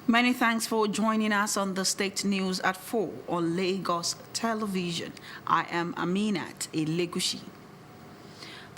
Many thanks for joining us on the State News at 4 on Lagos Television. I am Aminat Elegushi.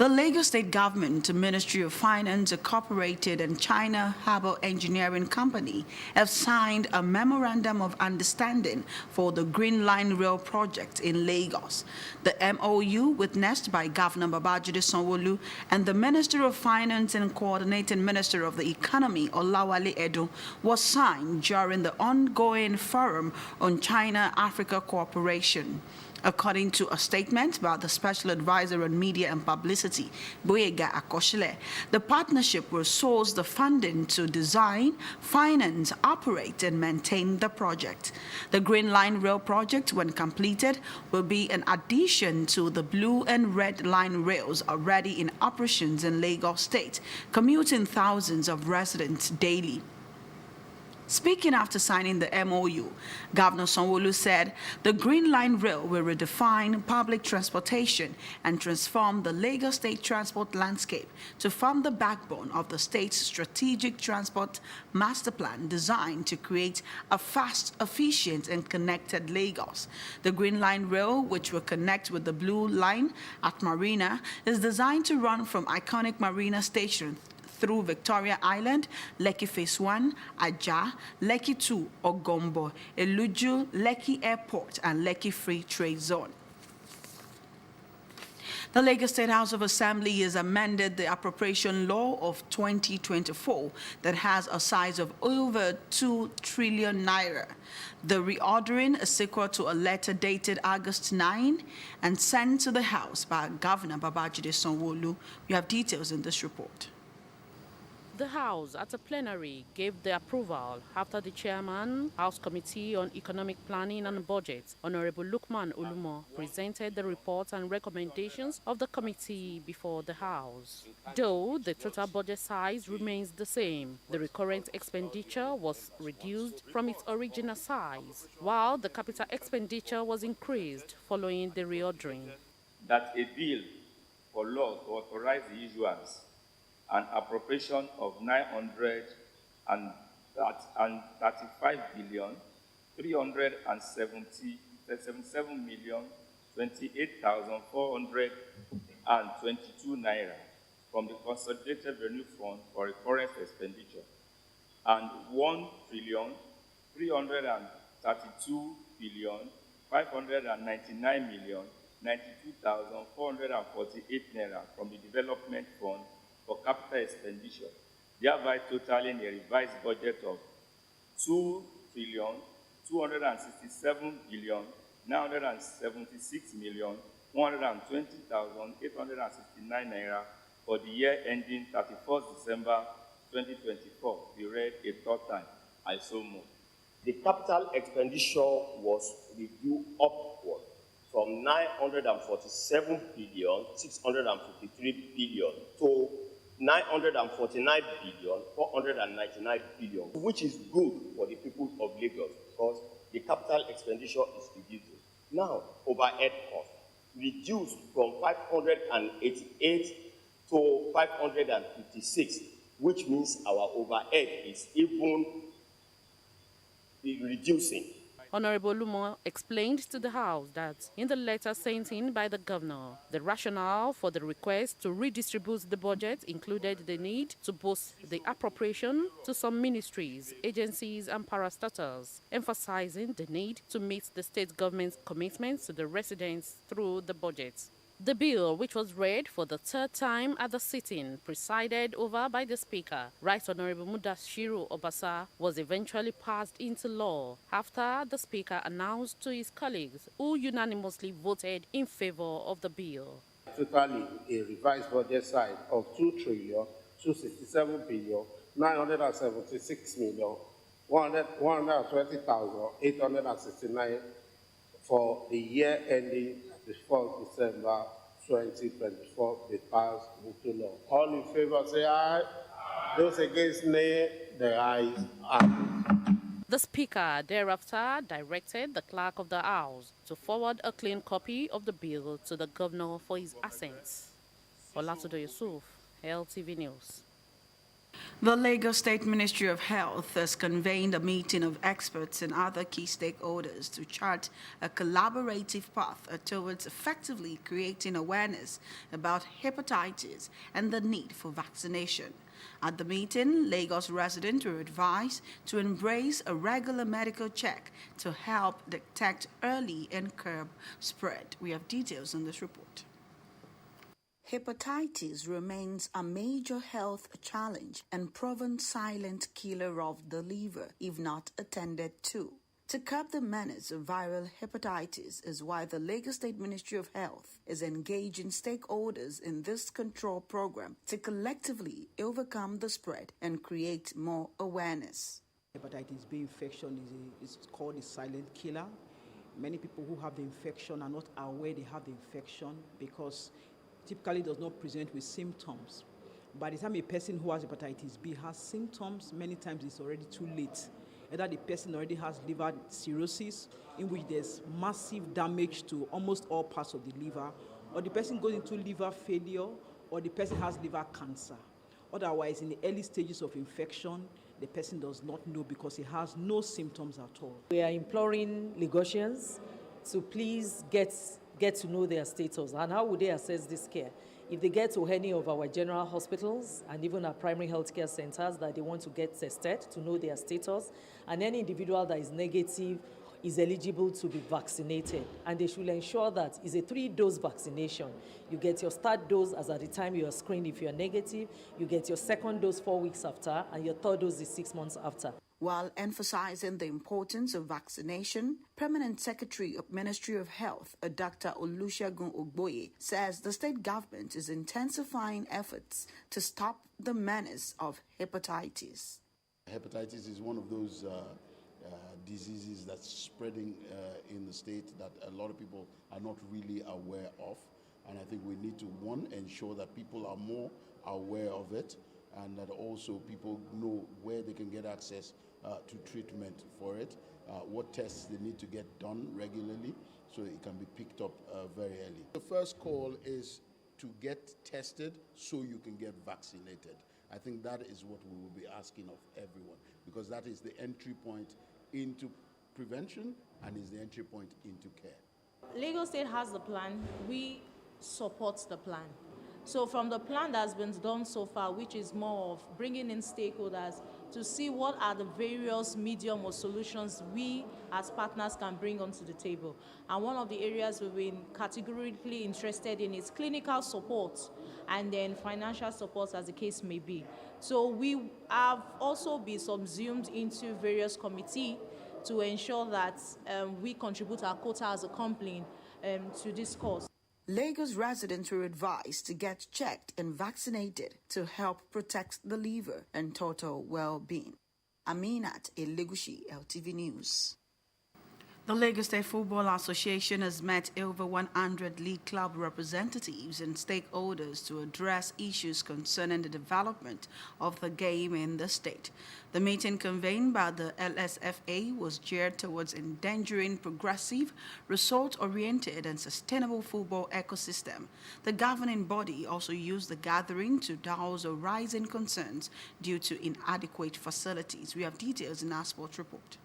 The Lagos State Government, Ministry of Finance, Incorporated, and China Harbour Engineering Company have signed a Memorandum of Understanding for the Green Line Rail project in Lagos. The MOU, witnessed by Governor Babajide Sanwo-Olu and the Minister of Finance and Coordinating Minister of the Economy, Olawale Edo, was signed during the ongoing Forum on China-Africa Cooperation. According to a statement by the Special Advisor on Media and Publicity, Boyega Akoshile, the partnership will source the funding to design, finance, operate, and maintain the project. The Green Line Rail project, when completed, will be an addition to the Blue and Red Line rails already in operations in Lagos State, commuting thousands of residents daily. Speaking after signing the MOU, Governor Sanwo-Olu said the Green Line Rail will redefine public transportation and transform the Lagos State transport landscape to form the backbone of the state's strategic transport master plan designed to create a fast, efficient, and connected Lagos. The Green Line Rail, which will connect with the Blue Line at Marina, is designed to run from iconic Marina Station through Victoria Island, Lekki Phase 1, Ajah, Lekki 2, Ogombo, Eluju, Lekki Airport, and Lekki Free Trade Zone. The Lagos State House of Assembly has amended the appropriation law of 2024 that has a size of over 2 trillion naira. The reordering is sequel to a letter dated August 9 and sent to the House by Governor Babajide Sanwo-Olu. We have details in this report. The House, at a plenary, gave the approval after the chairman, House Committee on Economic Planning and Budget, Honorable Lukman Olumo, presented the reports and recommendations of the committee before the House. Though the total budget size remains the same, the recurrent expenditure was reduced from its original size, while the capital expenditure was increased following the reordering. That a bill for law to authorize the issuance an appropriation of 935,377,028,422 naira from the Consolidated Revenue Fund for recurrent expenditure and 1,332,599,092,448 naira from the Development Fund for capital expenditure, thereby totaling a revised budget of 2,267,976,120,869 naira for the year ending 31st December 2024. Be read a third time. I so move. The capital expenditure was reviewed upward from 947,653 billion to 949,499 billion, which is good for the people of Lagos because the capital expenditure is reducing. Now, overhead costs reduced from 588 to 556, which means our overhead is even reducing. Honorable Lumo explained to the House that in the letter sent in by the governor, the rationale for the request to redistribute the budget included the need to boost the appropriation to some ministries, agencies, and parastatals, emphasizing the need to meet the state government's commitments to the residents through the budget. The bill, which was read for the third time at the sitting, presided over by the Speaker, Right Honorable Mudashiru Obasa, was eventually passed into law after the Speaker announced to his colleagues who unanimously voted in favor of the bill. Totally a revised budget size of 2,267,976,120,869 for the year ending 1st December 2024 be passed into law. All in favor say aye. Aye. Those against nay, the ayes are. The Speaker thereafter directed the Clerk of the House to forward a clean copy of the bill to the Governor for his assent. Olatudo Yusuf, LTV News. The Lagos State Ministry of Health has convened a meeting of experts and other key stakeholders to chart a collaborative path towards effectively creating awareness about hepatitis and the need for vaccination. At the meeting, Lagos residents were advised to embrace a regular medical check to help detect early and curb spread. We have details on this report. Hepatitis remains a major health challenge and proven silent killer of the liver if not attended to. To curb the menace of viral hepatitis is why the Lagos State Ministry of Health is engaging stakeholders in this control program to collectively overcome the spread and create more awareness. Hepatitis B infection is called a silent killer. Many people who have the infection are not aware they have the infection because typically it does not present with symptoms. By the time a person who has hepatitis B has symptoms, many times it's already too late. Either the person already has liver cirrhosis, in which there's massive damage to almost all parts of the liver, or the person goes into liver failure, or the person has liver cancer. Otherwise, in the early stages of infection, the person does not know because he has no symptoms at all. We are imploring Lagosians to please get to know their status. And how would they assess this care? If they get to any of our general hospitals and even our primary health care centers that they want to get tested to know their status, and any individual that is negative is eligible to be vaccinated. And they should ensure that it's a 3-dose vaccination. You get your start dose as at the time you are screened if you are negative, you get your second dose 4 weeks after, and your third dose is 6 months after. While emphasizing the importance of vaccination, Permanent Secretary of Ministry of Health, Dr. Olusegun Ogboye, says the state government is intensifying efforts to stop the menace of hepatitis. Hepatitis is one of those diseases that's spreading in the state that a lot of people are not really aware of. And I think we need to, one, ensure that people are more aware of it, and that also people know where they can get access to treatment for it, what tests they need to get done regularly so it can be picked up very early. The first call is to get tested so you can get vaccinated. I think that is what we will be asking of everyone, because that is the entry point into prevention and is the entry point into care. Lagos State has the plan. We support the plan. So from the plan that's been done so far, which is more of bringing in stakeholders to see what are the various medium or solutions we as partners can bring onto the table. And one of the areas we've been categorically interested in is clinical support and then financial support as the case may be. So we have also been subsumed into various committees to ensure that we contribute our quota as a company to this cause. Lagos residents were advised to get checked and vaccinated to help protect the liver and total well-being. Aminat Elegushi, LTV News. The Lagos State Football Association has met over 100 league club representatives and stakeholders to address issues concerning the development of the game in the state. The meeting convened by the LSFA was geared towards endangering progressive, result-oriented and sustainable football ecosystem. The governing body also used the gathering to douse rising concerns due to inadequate facilities. We have details in our sports report.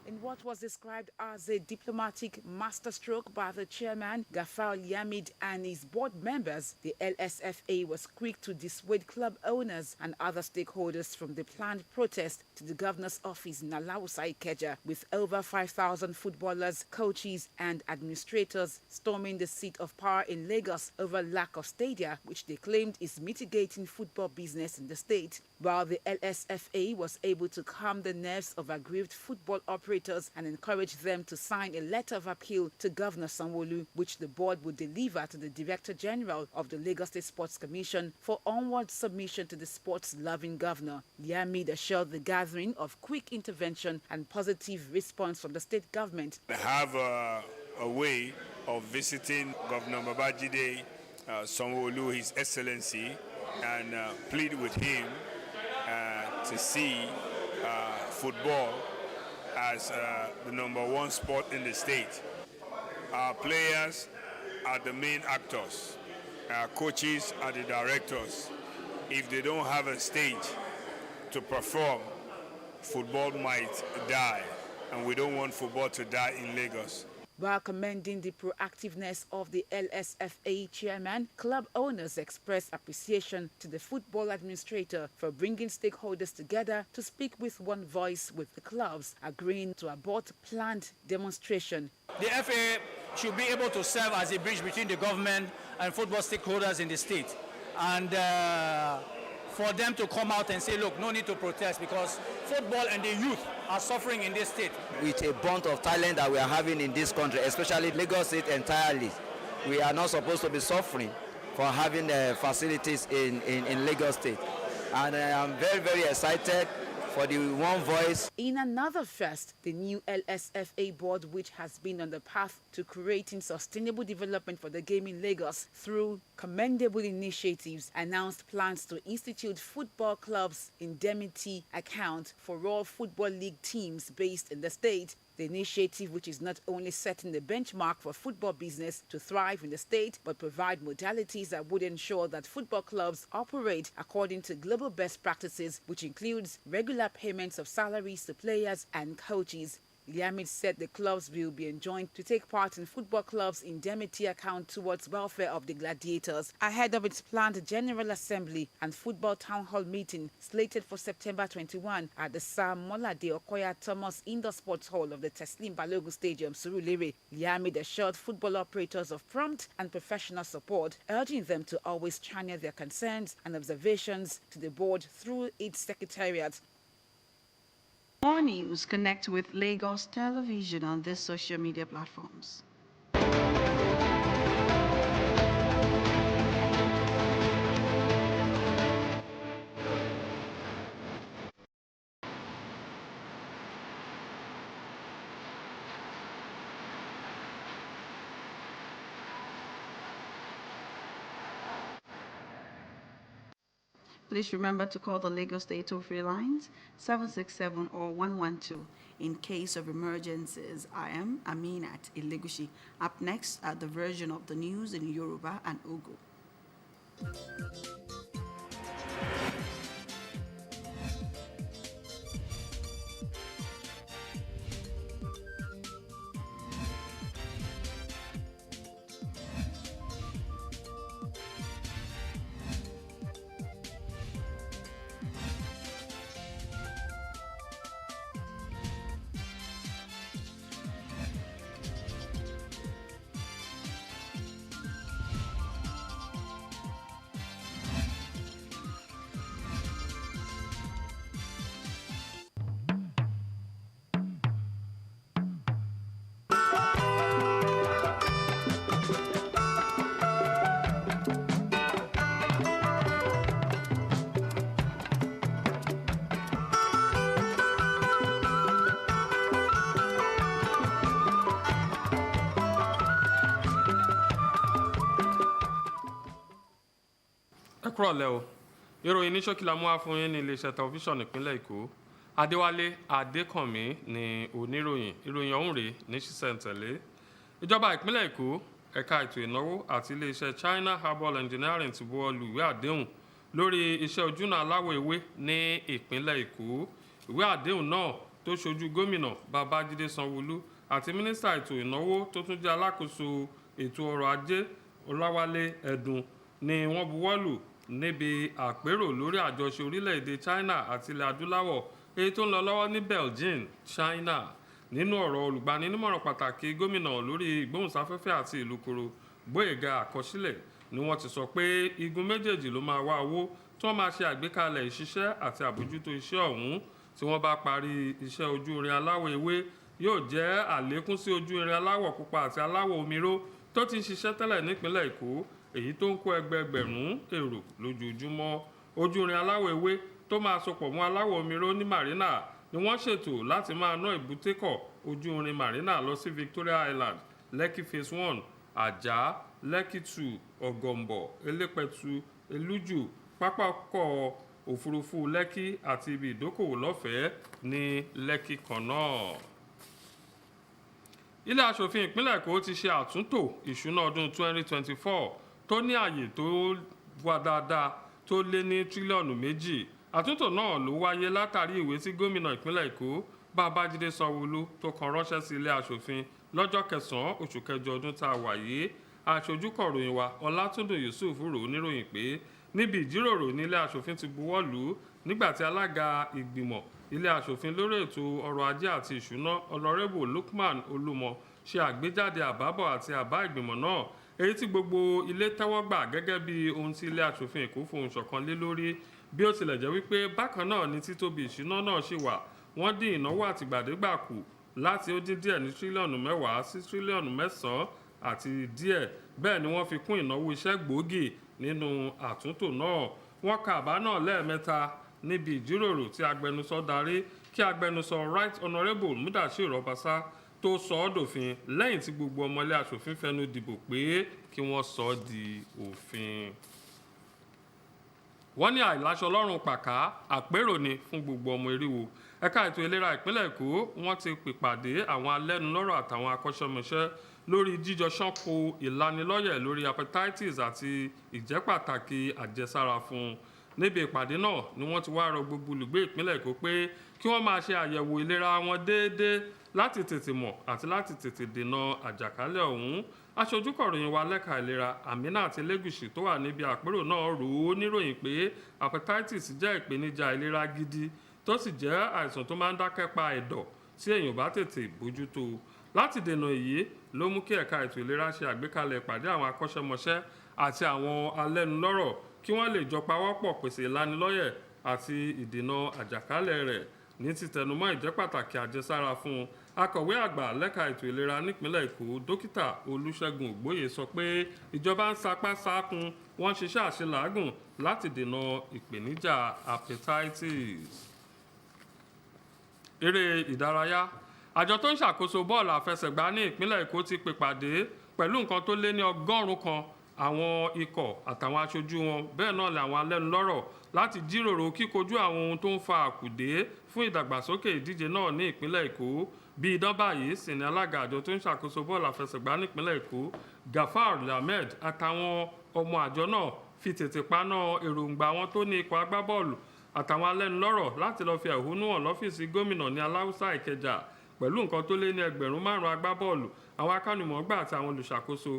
In what was described as a diplomatic masterstroke by the chairman, Gafar Yamid, and his board members, the LSFA was quick to dissuade club owners and other stakeholders from the planned protest to the governor's office in Alausa Ikeja, with over 5,000 footballers, coaches, and administrators storming the seat of power in Lagos over lack of stadia, which they claimed is mitigating football business in the state. While the LSFA was able to calm the nerves of aggrieved football operators and encourage them to sign a letter of appeal to Governor Sanwo-Olu, which the board would deliver to the Director General of the Lagos State Sports Commission for onward submission to the sports-loving governor. Yamid assured the gathering of quick intervention and positive response from the state government. They have a way of visiting Governor Babajide Sanwo-Olu, His Excellency, and plead with him to see football as the #1 sport in the state. Our players are the main actors. Our coaches are the directors. If they don't have a stage to perform, football might die, and we don't want football to die in Lagos. While commending the proactiveness of the LSFA chairman, club owners expressed appreciation to the football administrator for bringing stakeholders together to speak with one voice with the clubs, agreeing to abort planned demonstration. The FA should be able to serve as a bridge between the government and football stakeholders in the state. And for them to come out and say, look, no need to protest because football and the youth are suffering in this state. With a bunch of talent that we are having in this country, especially Lagos State entirely, we are not supposed to be suffering for having facilities in Lagos State. And I am very, very excited for the one voice. In another first, the new LSFA board, which has been on the path to creating sustainable development for the game in Lagos through commendable initiatives, announced plans to institute football clubs indemnity account for all football league teams based in the state. The initiative, which is not only setting the benchmark for football business to thrive in the state, but provide modalities that would ensure that football clubs operate according to global best practices, which includes regular payments of salaries to players and coaches. Liamid said the clubs will be enjoined to take part in football clubs' indemnity account towards welfare of the gladiators ahead of its planned General Assembly and football town hall meeting slated for September 21 at the Sir Molade Okoya Thomas Indoor Sports Hall of the Teslim Balogun Stadium, Surulere. Liamid assured football operators of prompt and professional support, urging them to always channel their concerns and observations to the board through its secretariat. More news, connect with Lagos Television on these social media platforms. Please remember to call the Lagos State toll-free lines 767 or 112 in case of emergencies. I am Aminat Elegushi. Up next are the version of the news in Yoruba and Ugu. kúrọ̀lẹ́ o ìròyìn ní ṣókí la mú wá fún yín ní iléeṣẹ́ tẹlifíṣàn ìpínlẹ̀ Èkó Adéwálé Adékànmí ni oníròyìn ìròyìn ọ̀hún rèé ní ṣísẹ̀ntẹ̀lé ìjọba ìpínlẹ̀ Èkó ẹ̀ka ètò ìnáwó àti iléeṣẹ́ China Herbal Engineering ti buwọ́ lu ìwé àdéhùn lórí iṣẹ́ ojúnà aláwọ̀ ewé ní ìpínlẹ̀ Èkó ìwé àdéhùn náà tó ṣojú gómìnà Babájídé Sanwó-Olú àti mínísítà ètò ìnáwó tó tún jẹ́ alákòóso ètò ọrọ̀ ajé Ọláwálé Ẹ̀dùn ni wọ́n buwọ́ lù níbi àpérò lórí àjọṣe orílẹ̀-èdè China àti ilẹ̀ adúláwọ̀ èyí tó ń lọ lọ́wọ́ ní Beijing, China. Nínú ọ̀rọ̀ olùgbaninímọ̀ràn pàtàkì gómìnà lórí ìgbóhùnsáfẹ́fẹ́ àti ìlúkoro Gbóyèga Àkọsílẹ̀ ni wọ́n ti sọ pé igun méjèèjì ló máa wá owó tí wọ́n máa ṣe àgbékalẹ̀ ìṣiṣẹ́ àti àbójútó iṣẹ́ ọ̀hún tí wọ́n bá parí iṣẹ́ ojú irin aláwọ̀ ewé yóò jẹ́ àlékún sí ojú irin aláwọ̀ pupa àti aláwọ̀ omíró tó ti ń ṣiṣẹ́ tẹ́lẹ̀ nípínlẹ̀ Èkó èyí tó ń kó ẹgbẹẹgbẹ̀rún èrò lójoojúmọ́ ojú irin aláwọ̀ ewé tó máa sopọ̀ mọ́ aláwọ̀ omíró ní Marina ni wọ́n ṣètò láti máa ná ìbútékọ̀ ojú irin Marina lọ sí Victoria Island, Lekki Phase 1, Àjà, Lekki 2, Ọ̀gọ̀mbọ̀, Elépẹ̀tù, Elújù, pápákọ̀ òfurufú Lekki àti ibi ìdókòwò lọ́fẹ̀ẹ́ ní Lekki kan náà. Ilé aṣòfin ìpínlẹ̀ Èkó ti ṣe àtúntò ìṣúná ọdún 2024 tó ní àyè tó wà dáadáa tó lé ní tírílíọ̀nù 2 àtúntò náà ló wáyé látàrí ìwé tí gómìnà ìpínlẹ̀ Èkó Babájídé Sanwó-Olú tó kọ ránṣẹ́ sí ilé aṣòfin lọ́jọ́ 9 oṣù kẹjọ ọdún tá a wà yìí. Aṣojú kọ̀ròyìn wa Ọlátúndùn Yusuf rò ó níròyìn pé níbi ìjíròrò ní ilé aṣòfin ti buwọ́ lù ú nígbà tí alága ìgbìmọ̀ ilé aṣòfin lórí ètò ọrọ̀ ajé àti ìṣúná Honorable Lukman Olúmọ ṣe àgbéjáde àbábọ̀ àti àbá ìgbìmọ̀ náà èyí tí gbogbo ilé tẹ́wọ́ gbà gẹ́gẹ́ bí ohun tí ilé aṣòfin Èkó fohùn ṣọ̀kan lé lórí bí ó tilẹ̀ jẹ́ wípé bákan náà ni títóbi ìṣúná náà ṣì wà wọ́n dín ìnáwó àtìgbàdégbà kù láti ó dín díẹ̀ ní tírílíọ̀nù 10 sí tírílíọ̀nù 9 àti díẹ̀ bẹ́ẹ̀ ni wọ́n fi kún ìnáwó iṣẹ́ gbòógì nínú àtúntò náà. Wọ́n ka àbá náà lẹ́ẹ̀mẹ́ta níbi ìjíròrò tí agbẹnusọ darí kí agbẹnusọ Right Honourable Mudashiru Obasa tó sọ ọ́ dòfin lẹ́yìn tí gbogbo ọmọ ilé aṣòfin fẹnu dìbò pé kí wọ́n sọ ọ́ di òfin. Wọ́n ní àìláṣọ lọ́rùn pàká àpérò ni fún gbogbo ọmọ Eríwo. Ẹ̀ka ètò ìlera ìpínlẹ̀ Èkó wọ́n ti pèpàdé àwọn alẹ́nulọ́rọ̀ àtàwọn akọ́ṣẹ́mọṣẹ́ lórí jíjọ ṣánko ìlanilọ́yẹ̀ lórí hepatitis àti ìjẹ́pàtàkì àjẹsára fún un. Níbi ìpàdé náà ni wọ́n ti wá rọ gbogbo olùgbé ìpínlẹ̀ Èkó pé kí wọ́n máa ṣe àyẹ̀wò ìlera wọn déédéé láti tètè mọ̀ àti láti tètè dènà àjàkálẹ̀ ọ̀hún. Aṣojú kọ̀ròyìn wa lẹ́ka ìlera Aminat Elegushi tó wà níbi àpérò náà rò ó níròyìn pé hepatitis jẹ́ ìpèníjà ìlera gidi tó sì jẹ́ àìsàn tó máa ń dákẹ́ pa ẹ̀dọ̀ tí èèyàn bá tètè bójútó. Láti dènà èyí ló mú kí ẹ̀ka ètò ìlera ṣe àgbékalẹ̀ ìpàdé àwọn akọ́ṣẹ́mọṣẹ́ àti àwọn alẹ́nulọ́rọ̀ kí wọ́n lè jọ pawọ́pọ̀ pèsè ìlanilọ́yẹ̀ àti ìdènà àjàkálẹ̀ rẹ̀. Ní títẹnumọ́ ìjẹ́pàtàkì àjẹsára fún un, akọ̀wé àgbà lẹ́ka ètò ìlera nípínlẹ̀ Èkó Dókítà Olúṣẹ́gun Ògbóyè sọ pé ìjọba ń sapá sákun wọ́n ń ṣiṣẹ́ àṣelàágùn láti dènà ìpèníjà hepatitis. Eré ìdárayá. Àjọ tó ń ṣàkóso bọ́ọ̀lù àfẹsẹ̀gbá ní ìpínlẹ̀ Èkó ti pèpàdé pẹ̀lú nǹkan tó lé ní 100 kan àwọn ikọ̀ àtàwọn aṣojú wọn bẹ́ẹ̀ náà làwọn alẹ́nulọ́rọ̀ láti jíròrò kíkojú àwọn ohun tó ń fa àkùdé fún ìdàgbàsókè ìdíje náà ní ìpínlẹ̀ Èkó. Bí idán báyìí sì ni alága àjọ tó ń ṣàkóso bọ́ọ̀lù àfẹsẹ̀gbá nípínlẹ̀ Èkó Gafar Ahmed àtàwọn ọmọ àjọ náà fi tètè paná èròǹgbà wọn tó ní ikọ̀ agbábọ́ọ̀lù àtàwọn alẹ́nulọ́rọ̀ láti lọ́ọ́ fi ẹ̀hónú hàn lọ́fíìsì gómìnà ní Aláùsá Ìkẹjà pẹ̀lú nǹkan tó lé ní 5,000 agbábọ́ọ̀lù àwọn akánimọ̀ọ́gbà àti àwọn olùṣàkóso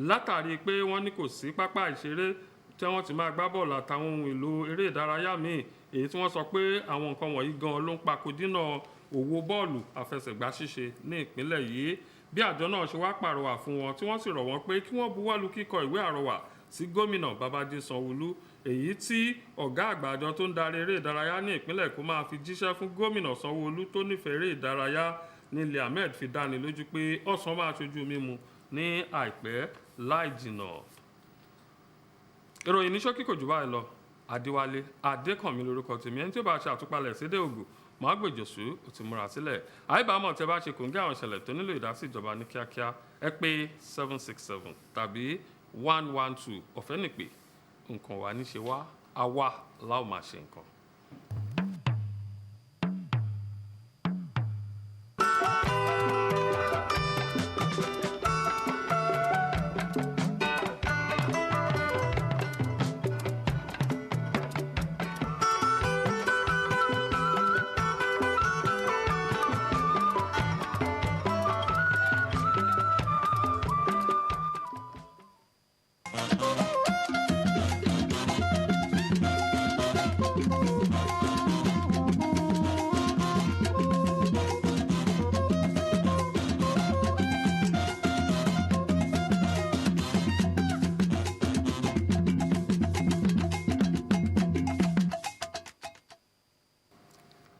látàrí pé wọ́n ní kò sí pápá ìṣeré tí wọ́n ti máa gbá bọ́ọ̀lù àtàwọn ohun èlò eré ìdárayá míì èyí tí wọ́n sọ pé àwọn nǹkan wọ̀nyí gan ló ń pakò dínà òwò bọ́ọ̀lù àfẹsẹ̀gbá ṣíṣe ní ìpínlẹ̀ yìí. Bí àjọ náà ṣe wá pàrọwà fún wọn tí wọ́n sì rọ̀ wọ́n pé kí wọ́n buwọ́lù kíkọ ìwé àrọwà sí gómìnà Babájídé Sanwó-Olú èyí tí ọ̀gá àgbà àjọ tó ń darí eré ìdárayá ní ìpínlẹ̀ Èkó máa fi jíṣẹ́ fún gómìnà Sanwó-Olú tó nífẹ̀ẹ́ eré ìdárayá nílẹ̀ Ahmed fi dáni lójú pé ọ̀sán máa ṣojú mímu ní àìpẹ́ láì jìnà. Ìròyìn ní ṣókí kò jù báyìí lọ. Adéwálé Adékànmí lórúkọ tèmi ẹni tí ó bá ṣe àtúpalẹ̀ sédè Ògùn máa gbèjòsú ó ti múra sílẹ̀. Àìbámọ̀ tẹ́ bá ṣe kòńgẹ́ àwọn ìṣẹ̀lẹ̀ tó nílò ìdásí ìjọba ní kíákíá ẹ pé 767 tàbí 112 ọ̀fẹ́ nìpè nǹkan wà ní ṣe wá àwa láò máa ṣe nǹkan.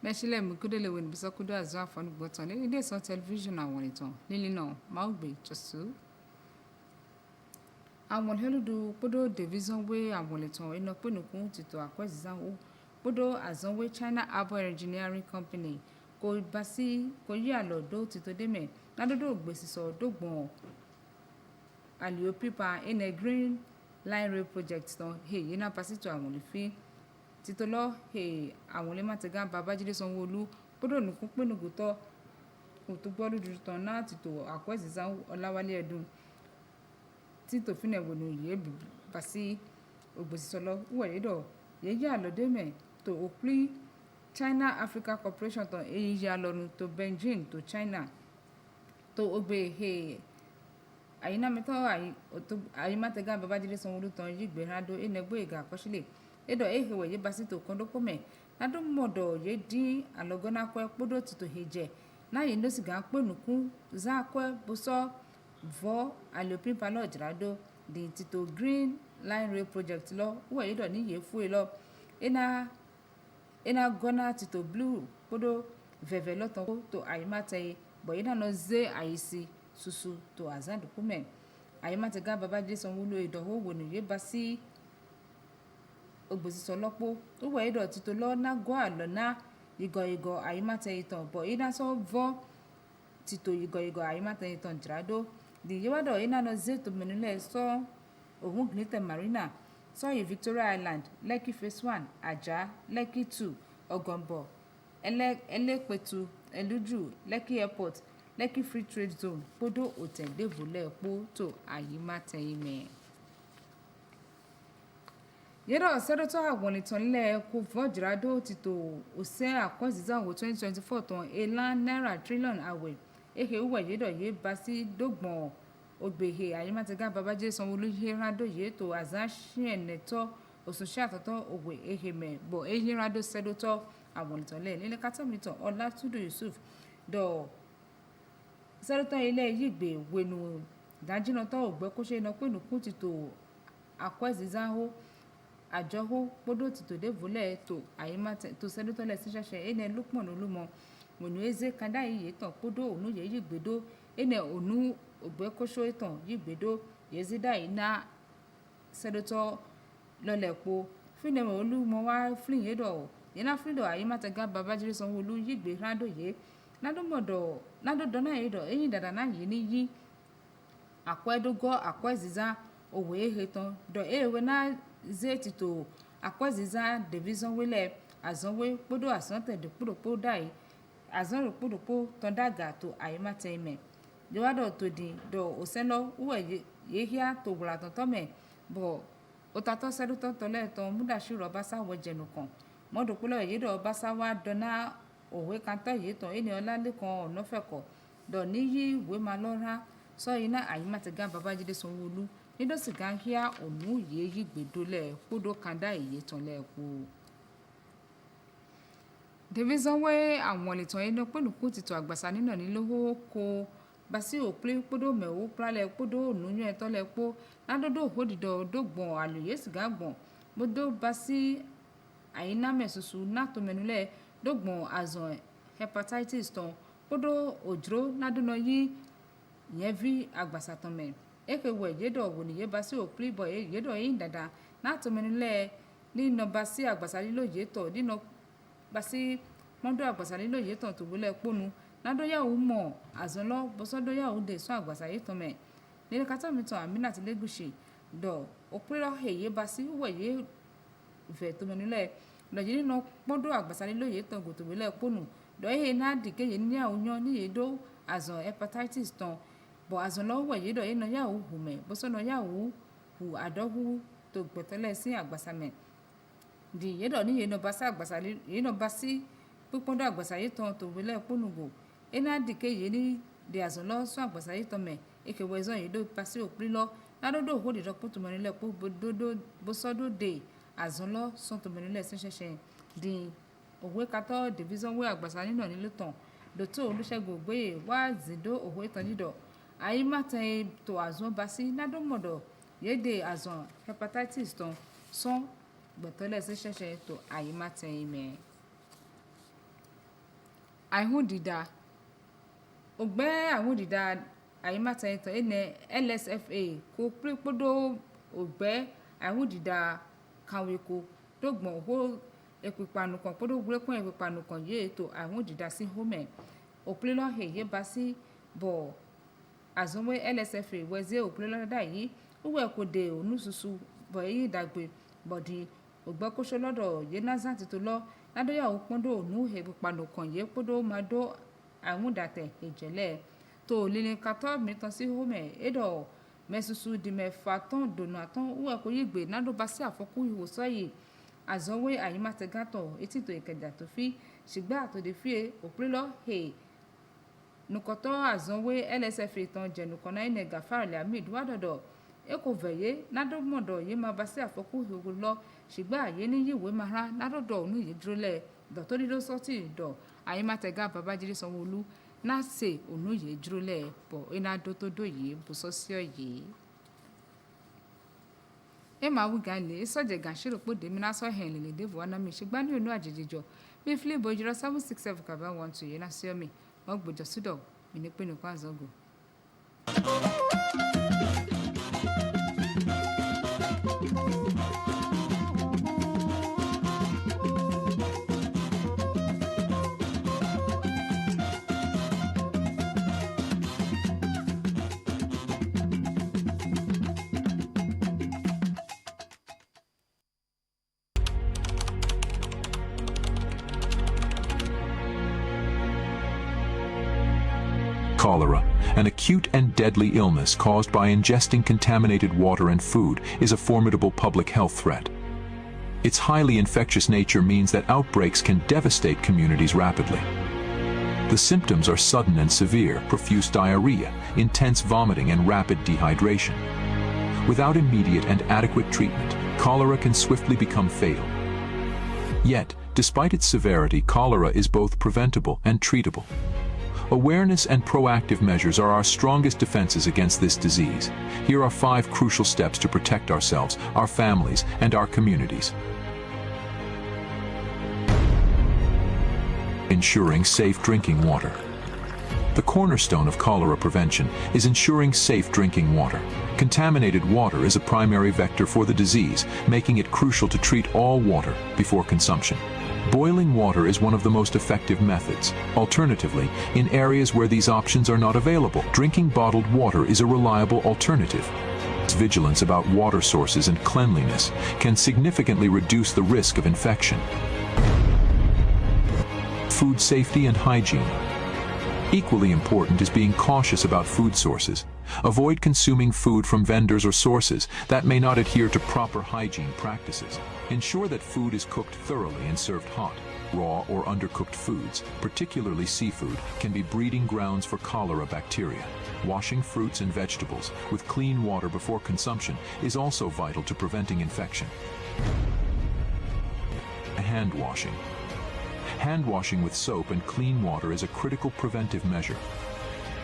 Mẹ́sílẹ̀ Mukudele wẹ̀ níbi sọ́kúdó àzọ́ àfọ́nùgbọ́tàn ní ilé ìsàn tẹlifíṣàn àwọn ìtàn lílì náà máa ń gbé jọ̀sú. Àwọn olùdó kódó division wé àwọn ìtàn iná pẹ̀nùkún tìtò àkwẹ́sìsáwó kódó àzánwé China Harbour Engineering Company kò bá sí kò yí àlọ́dó tìtò dẹ́mẹ̀ ládọ́dọ̀ gbèsìsọ̀ dọ́gbọ̀n àlìó pípa iná Green Line Rail Project tán èyí náà pásítọ̀ àwọn olùfín titolo àwọn ilé mátẹgá Babájídé Sanwó-Olú gbọ́dọ̀ nìkún pẹ̀lúgò tọ́ òtún gbọ́dọ̀ dúdú tán náà tìtò àkwẹ́sìsá Ọláwálé ẹ̀dùn títò fínà ìwòlò yìí bá sí ògbòsísọlọ wọ̀nyídọ̀ yẹ́yẹ́ àlọ́dẹ́mẹ̀ to Okli China Africa Corporation to Asia lonu to Beijing to China to ogbe he ayina meto ayima tega Babajide Sanwo-Olu ton yigbe rado enegbo ega akosile edo ehewe ye basi to kondoko me nado modo ye di alogona kwe podo tito heje na ye no siga penukun za kwe boso vo alopin palo jirado di tito Green Line Rail Project lo we edo ni ye fu lo ena gona tito blue podo veve lo ton to ayima te boyina no ze ayisi susu to azandu kumen ayima te ga Babajide Sanwo-Olu edo ho wonu ye basi ogbosisi ọlọ́pọ̀ tó wẹ̀ ìdọ̀ títò lọ nágọ́ àlọ́ná ìgọ̀ àyímátẹ̀ ìtàn bọ̀ iná sọ vọ́ títò ìgọ̀ àyímátẹ̀ ìtàn jìrádó di yíwádọ̀ iná lọ zé tó mẹ́nulẹ̀ sọ òhun gìnítẹ̀ marina sọ́yì Victoria Island Lekki phase 1 Ajah Lekki 2 ọ̀gànbọ̀ ẹlẹ́pẹ̀tù ẹlújù Lekki airport Lekki free trade zone kódó òtẹ̀dẹ́bùlẹ̀ pọ̀ tó àyímátẹ̀ ìmẹ̀. Yedo sedoto agwonitonle ko vojrado tito ose akonziza wo 2024 ton elan naira trillion awe ehe uwe yedo ye basi dogbon ogbehe ayimatega Babajide Sanwo-Olu ye rado ye to azashin neto osunse atoto ogwe ehe me bo ehe rado sedoto agwonitonle nile katamito Olatudo Yusuf do sedoto ile yigbe wenu dajino to ogbe ko se no pinu kun tito akonziza ho àjọhó gbódò tìtò dévòlẹ̀ tó àyímátẹ̀ tó sẹ́dútọ́lẹ̀ sí ṣẹ̀ṣẹ̀ ẹnẹ Lukman Olúmọ ònú eze kanda yìí tàn gbódò ònú yẹ yìí gbèdó ẹnẹ ònú ògbẹ́kóṣó tàn yìí gbèdó yẹzídà yìí ná sẹ́dútọ́ lọ́lẹ̀ po fúnẹ̀mọ̀ Olúmọ wá fúlìn yé dọ̀ yẹn náà fúlìn dọ̀ àyímátẹ̀ ga Babajide Sanwo-Olu yìí gbé rádò yé nádọ́dọ́ náà yé dọ̀ ẹ̀yìn dàdà náà yìí ní yí àkọ́ẹ́dógọ́ àkọ́ẹ́zìzá òwò èhe tán dọ̀ èèwé náà zetito akweziza division wele azonwe podo asante de podo dai azonro podo tondaga to ayimate ime jewado to di do oseno uwe yehia to gbura tonto me bo otato sedu tonto le ton mudashiro basa wejenu kan modo pulo yedo basa wa dona owe kanto ye ton eni Olalekan Onofeko do niyi we malora so ina ayimate ga Babajide Sanwo-Olu nido siga hia onu ye yi gbedole podo kanda iye ton le ku division we àwọn le ton eno pelu ku tito agbasa nina ni loho ko basi o ple podo mewo plale podo onunyu eto le po nadodo hodido dogbon aluye siga gbon bodo basi ayina mesusu na to menule dogbon azon hepatitis ton podo ojro nadono yi yen vi agbasa ton me eke we yedo wo ni ye basi o pli boy yedo yin dada na to menule ni no basi agbasa lilo yeto ni no basi mondo agbasa lilo yeto to bole ponu na do ya u mo azonlo boso do ya u de so agbasa yeto me ni kata mi to Aminat Legushi do o pli lo he ye basi we ye ve to menule lo yi no mondo agbasa lilo yeto go to bole ponu do he na dike ye ni awunyo ni yedo azon hepatitis ton bo azonlo we yedo e no ya u hume bo so no ya u hu adohu to gbotele sin agbasame di yedo ni ye no basa agbasale ye no basi pipondo agbasaye ton to wele ponugo e na dike ye ni de azonlo so agbasaye ton me e ke we zon yedo pasi opri lo na dodo ho de dopo to monile po dodo bo so do de azonlo so to monile sin sese di owe kato division we agbasale no ni luton Dr. Olusegun Ogboye wa zido owe ton dido ayimate to azon basi nado modo yede azon hepatitis ton son gbotole se sese to ayimate ime aihun dida ogbe aihun dida ayimate to ene LSFA ko pripodo ogbe aihun dida kanweko dogbon ho epipanu kan podo grekun epipanu kan ye to aihun dida si home oplelo heye basi bo azonwe LSFA weze oplelo da yi uwe ko de onususu bo yi dagbe body ogbekoso lodo ye nazan ti to lo nadoya opondo onu he pipanu kan ye podo mado amudate ejele to lile kato mitan si home edo mesusu di mefa ton donaton uwe ko yigbe nado basi afoku iwoso yi azonwe ayimate gato etito ikeja to fi shigba to de fi oprilo he nukoto azonwe LSF ton jenukona ine Gafar Lamid wadodo eko veye nadomodo ye ma basi afoku hugulo shigba ye ni yiwe mara nadodo nu yidrole do to dido soti do ayimate ga Babajide Sanwo-Olu na se onu yidrole bo ina do to do ye busosio ye Emma Wugale soje ganshiro po de mina so hen le de bo na mi shigba ni onu ajejejo mi fle bojiro 767 kaba 12 ye na se mi mo gbojo sudo mi ni pe ni kwa zogo Cholera, an acute and deadly illness caused by ingesting contaminated water and food, is a formidable public health threat. Its highly infectious nature means that outbreaks can devastate communities rapidly. The symptoms are sudden and severe, profuse diarrhea, intense vomiting, and rapid dehydration. Without immediate and adequate treatment, cholera can swiftly become fatal. Yet, despite its severity, cholera is both preventable and treatable. Awareness and proactive measures are our strongest defenses against this disease. Here are 5 crucial steps to protect ourselves, our families, and our communities. Ensuring safe drinking water. The cornerstone of cholera prevention is ensuring safe drinking water. Contaminated water is a primary vector for the disease, making it crucial to treat all water before consumption. Boiling water is one of the most effective methods. Alternatively, in areas where these options are not available, drinking bottled water is a reliable alternative. Vigilance about water sources and cleanliness can significantly reduce the risk of infection. Food safety and hygiene. Equally important is being cautious about food sources. Avoid consuming food from vendors or sources that may not adhere to proper hygiene practices. Ensure that food is cooked thoroughly and served hot. Raw or undercooked foods, particularly seafood, can be breeding grounds for cholera bacteria. Washing fruits and vegetables with clean water before consumption is also vital to preventing infection. Hand washing. Hand washing with soap and clean water is a critical preventive measure.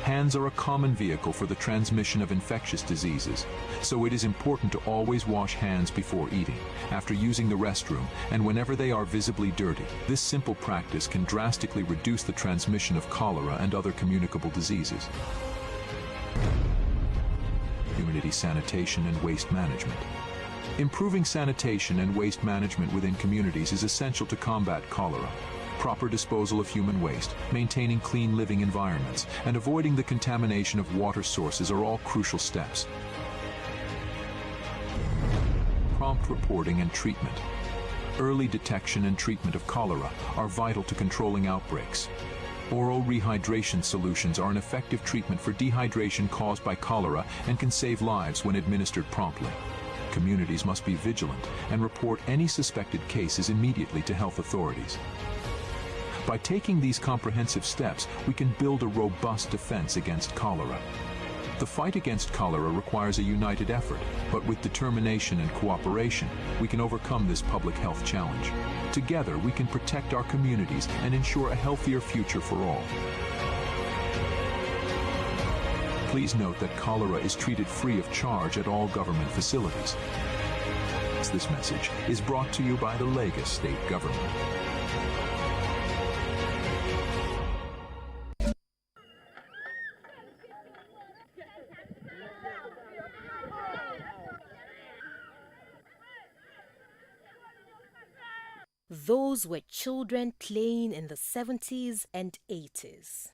Hands are a common vehicle for the transmission of infectious diseases, so it is important to always wash hands before eating, after using the restroom, and whenever they are visibly dirty. This simple practice can drastically reduce the transmission of cholera and other communicable diseases. Community sanitation and waste management. Improving sanitation and waste management within communities is essential to combat cholera. Proper disposal of human waste, maintaining clean living environments, and avoiding the contamination of water sources are all crucial steps. Prompt reporting and treatment. Early detection and treatment of cholera are vital to controlling outbreaks. Oral rehydration solutions are an effective treatment for dehydration caused by cholera and can save lives when administered promptly. Communities must be vigilant and report any suspected cases immediately to health authorities. By taking these comprehensive steps, we can build a robust defense against cholera. The fight against cholera requires a united effort, but with determination and cooperation, we can overcome this public health challenge. Together, we can protect our communities and ensure a healthier future for all. Please note that cholera is treated free of charge at all government facilities. This message is brought to you by the Lagos State Government. Those were children playing in the 70s and 80s.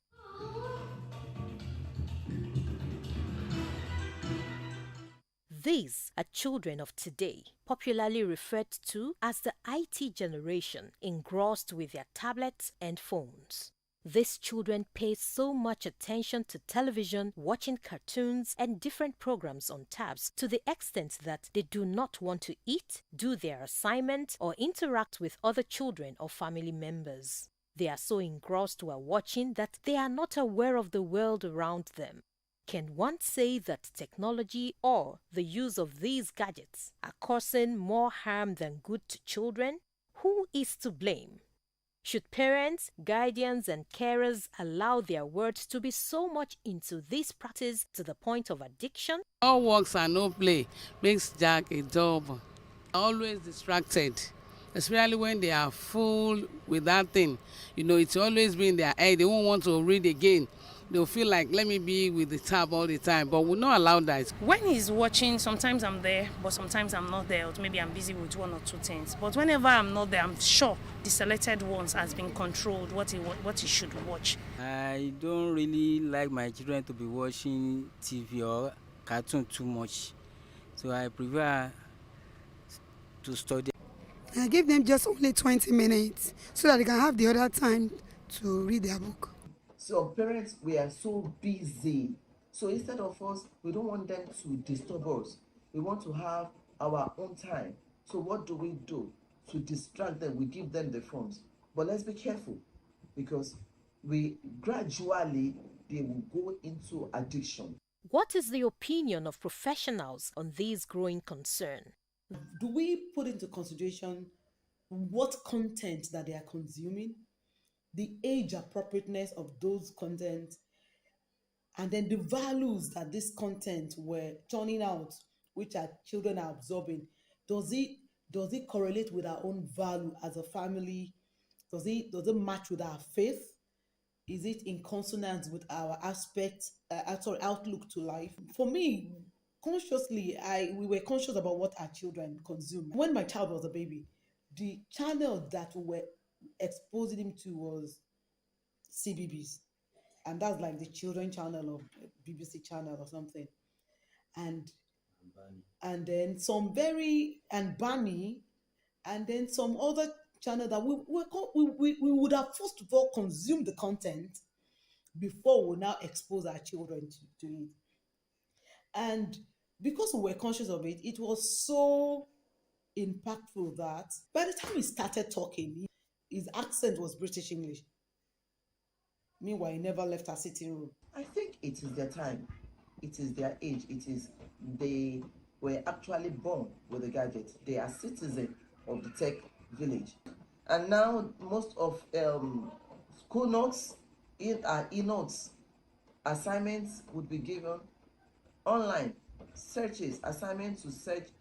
These are children of today, popularly referred to as the IT generation, engrossed with their tablets and phones. These children pay so much attention to television, watching cartoons and different programs on tabs to the extent that they do not want to eat, do their assignment, or interact with other children or family members. They are so engrossed while watching that they are not aware of the world around them. Can one say that technology or the use of these gadgets are causing more harm than good to children? Who is to blame? Should parents, guardians, and carers allow their words to be so much into this practice to the point of addiction? All works and no play makes Jack a job. Always distracted, especially when they are full with that thing. You know, it's always been in their head. They won't want to read again. They'll feel like, let me be with the tab all the time, but we'll not allow that. When he's watching, sometimes I'm there, but sometimes I'm not there. Or maybe I'm busy with one or two things. But whenever I'm not there, I'm sure the selected ones has been controlled, what he should watch. I don't really like my children to be watching TV or cartoon too much. So I prefer to study. I give them just only 20 minutes so that they can have the other time to read their book. So parents, we are so busy. So instead of us, we don't want them to disturb us. We want to have our own time. So what do? To distract them, we give them the phones. But let's be careful, because they will go into addiction. What is the opinion of professionals on this growing concern? Do we put into consideration what content that they are consuming, the age appropriateness of those content, and then the values that this content were turning out, which our children are absorbing? Does it correlate with our own value as a family? Does it match with our faith? Is it in consonance with our outlook to life? For me, consciously, we were conscious about what our children consume. When my child was a baby, the channel that we were exposing him to was CBBS, and that's like the children channel of BBC channel or something, and then some Bunny, and then some other channel that we would have first of all consumed the content before we now expose our children to it. And because we were conscious of it, it was so impactful that by the time he started talking, his accent was British English. Meanwhile, he never left our sitting room. I think it is their time. It is their age. They were actually born with the gadget. They are citizens of the tech village. And now most of school notes, e-notes, assignments would be given online. Searches, assignments to search